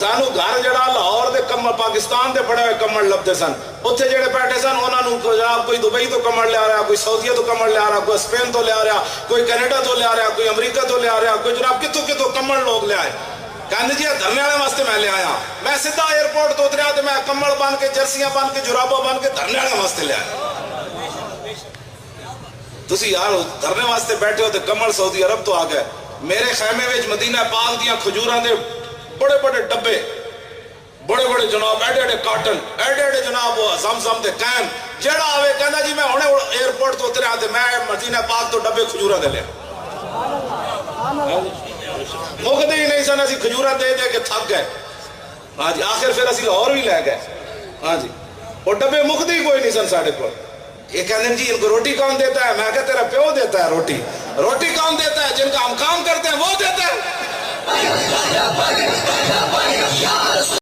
सानू घर जड़ा लाहौर दे कमल पाकिस्तान दे बड़े हुए कमल लभदे सन, उत्थे जेड़े बैठे सन उन्होंने जनाब कोई दुबई तो कमल लिया रहा, कोई सऊदीया तो कमल लिया रहा, कोई स्पेन तो लिया रहा, कोई कैनेडा तो लिया रहा, कोई अमरीका तो लिया रहा, कोई जनाब कितों कितों कमल लोग ले आए। कहने जी धरने वाले वास्ते मैं ले आया, मैं सीधा एयरपोर्ट तो उतरिया तो मैं कमल बन के जर्सियां बन के जुराबा बन के धरने वाले वास्ते ले आया। तुसी यार धरने वास्ते बैठे हो तो कमल सऊदी अरब तो आ गए। मेरे खैमे में मदीना पाक दियां खजूरां दे बड़े बड़े डब्बे, बड़े बड़े जनाब एडे एडे काटन, एडे एडे जनाब वो जमजम दे कैन, जेड़ा आवे कहना जी मैं हुणे एयरपोर्ट तो उतरिया ते मैं मदीना पाक तो डब्बे खजूरा दे लिया। मुकदे ही नहीं सन, असी खजूरा दे दे के थक गए। हाँ जी, आखिर फिर असी और भी लै गए। हाँ जी, वो डब्बे मुकदे ही कोई नहीं सन साढ़े को। ये कहते जी इनको रोटी कौन देता है? मैं कहता तेरा प्यो देता है रोटी। रोटी कौन देता है? जिनका हम काम करते हैं वो देता है।